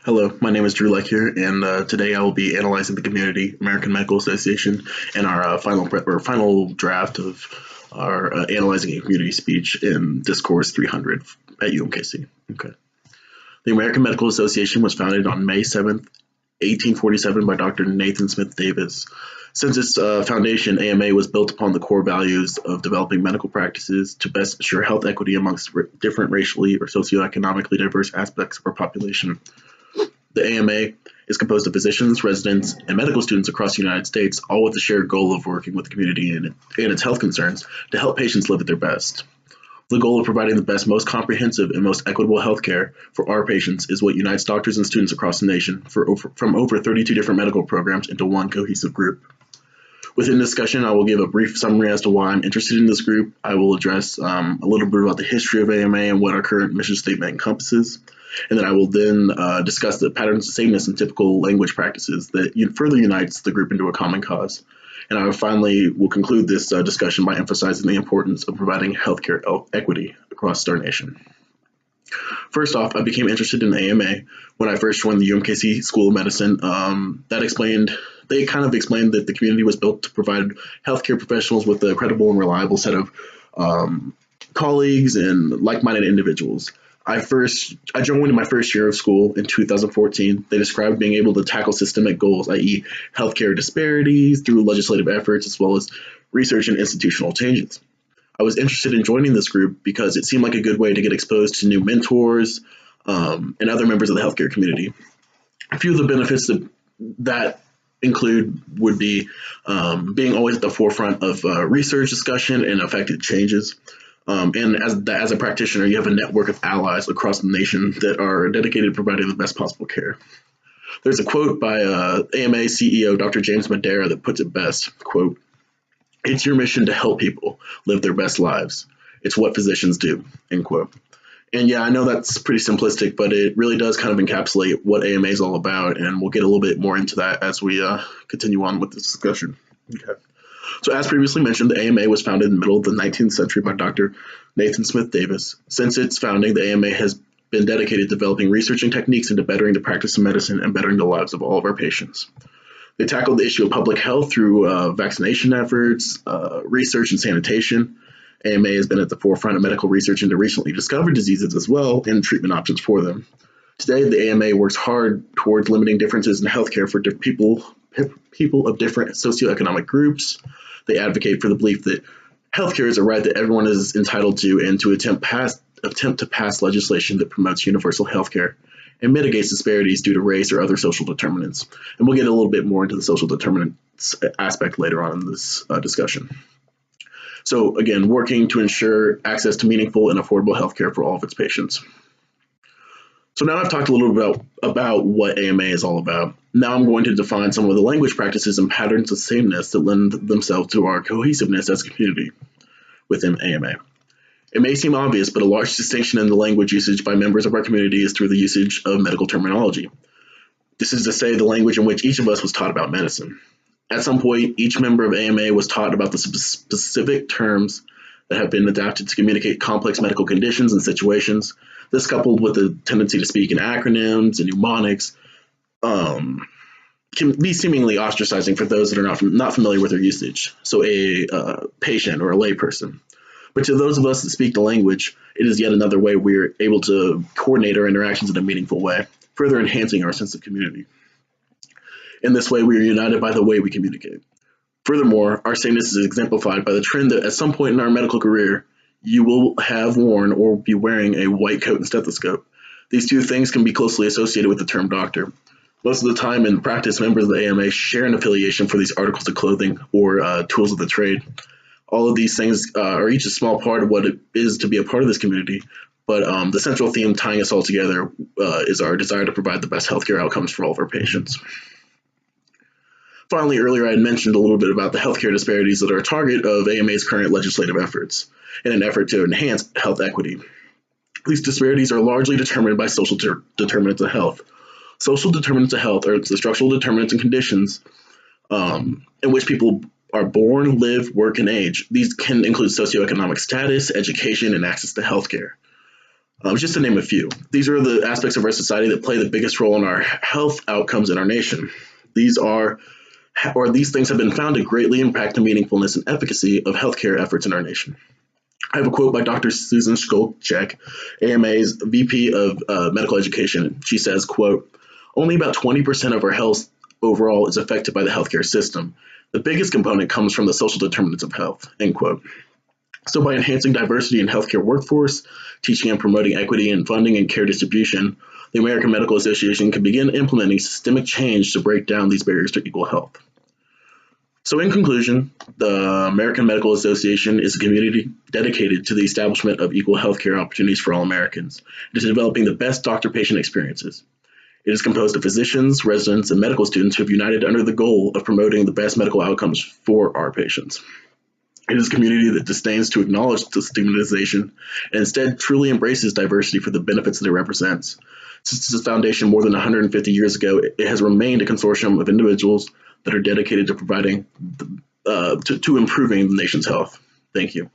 Hello, my name is Drew Leck and today I will be analyzing the Community American Medical Association and our final draft of our analyzing a community speech in Discourse 300 at UMKC. Okay. The American Medical Association was founded on May 7th, 1847 by Dr. Nathan Smith Davis. Since its foundation, AMA was built upon the core values of developing medical practices to best ensure health equity amongst different racially or socioeconomically diverse aspects of our population. The AMA is composed of physicians, residents, and medical students across the United States, all with the shared goal of working with the community and its health concerns to help patients live at their best. The goal of providing the best, most comprehensive, and most equitable health care for our patients is what unites doctors and students across the nation from over 32 different medical programs into one cohesive group. Within discussion, I will give a brief summary as to why I'm interested in this group. I will address a little bit about the history of AMA and what our current mission statement encompasses. And then I will discuss the patterns of sameness and typical language practices that further unites the group into a common cause. And I finally will conclude this discussion by emphasizing the importance of providing healthcare equity across our nation. First off, I became interested in the AMA when I first joined the UMKC School of Medicine. They kind of explained that the community was built to provide healthcare professionals with a credible and reliable set of colleagues and like-minded individuals. I joined in my first year of school in 2014. They described being able to tackle systemic goals, i.e. healthcare disparities through legislative efforts as well as research and institutional changes. I was interested in joining this group because it seemed like a good way to get exposed to new mentors and other members of the healthcare community. A few of the benefits that include would be being always at the forefront of research discussion and effective changes. And as a practitioner, you have a network of allies across the nation that are dedicated to providing the best possible care. There's a quote by AMA CEO Dr. James Madera that puts it best, quote, "It's your mission to help people live their best lives. It's what physicians do," end quote. And yeah, I know that's pretty simplistic, but it really does kind of encapsulate what AMA is all about, and we'll get a little bit more into that as we continue on with this discussion. Okay. So as previously mentioned, the AMA was founded in the middle of the 19th century by Dr. Nathan Smith Davis. Since its founding, the AMA has been dedicated to developing research and techniques into bettering the practice of medicine and bettering the lives of all of our patients. They tackled the issue of public health through vaccination efforts, research and sanitation. AMA has been at the forefront of medical research into recently discovered diseases as well and treatment options for them. Today, the AMA works hard towards limiting differences in healthcare for people of different socioeconomic groups. They advocate for the belief that healthcare is a right that everyone is entitled to and to attempt to pass legislation that promotes universal healthcare and mitigates disparities due to race or other social determinants. And we'll get a little bit more into the social determinants aspect later on in this discussion. So again, working to ensure access to meaningful and affordable healthcare for all of its patients. So now I've talked a little bit about what AMA is all about. Now I'm going to define some of the language practices and patterns of sameness that lend themselves to our cohesiveness as a community within AMA. It may seem obvious, but a large distinction in the language usage by members of our community is through the usage of medical terminology. This is to say the language in which each of us was taught about medicine. At some point, each member of AMA was taught about the specific terms that have been adapted to communicate complex medical conditions and situations. This, coupled with the tendency to speak in acronyms and mnemonics, can be seemingly ostracizing for those that are not familiar with their usage, so a patient or a layperson. But to those of us that speak the language, it is yet another way we're able to coordinate our interactions in a meaningful way, further enhancing our sense of community. In this way, we are united by the way we communicate. Furthermore, our sameness is exemplified by the trend that at some point in our medical career, you will have worn or be wearing a white coat and stethoscope. These two things can be closely associated with the term doctor. Most of the time in practice, members of the AMA share an affiliation for these articles of clothing or tools of the trade. All of these things are each a small part of what it is to be a part of this community, but the central theme tying us all together is our desire to provide the best healthcare outcomes for all of our patients. Finally, earlier I had mentioned a little bit about the healthcare disparities that are a target of AMA's current legislative efforts in an effort to enhance health equity. These disparities are largely determined by social determinants of health. Social determinants of health are the structural determinants and conditions in which people are born, live, work, and age. These can include socioeconomic status, education, and access to healthcare. Just to name a few. These are the aspects of our society that play the biggest role in our health outcomes in our nation. These are, or these things have been found to greatly impact the meaningfulness and efficacy of healthcare efforts in our nation. I have a quote by Dr. Susan Skolchek, AMA's VP of Medical Education. She says, quote, only about 20% of our health overall is affected by the healthcare system. The biggest component comes from the social determinants of health, end quote. So by enhancing diversity in healthcare workforce, teaching and promoting equity in funding and care distribution, the American Medical Association can begin implementing systemic change to break down these barriers to equal health. So in conclusion, the American Medical Association is a community dedicated to the establishment of equal healthcare opportunities for all Americans. It is developing the best doctor-patient experiences. It is composed of physicians, residents, and medical students who have united under the goal of promoting the best medical outcomes for our patients. It is a community that disdains to acknowledge the stigmatization and instead truly embraces diversity for the benefits that it represents. Since its foundation more than 150 years ago, it has remained a consortium of individuals that are dedicated to providing to improving the nation's health. Thank you.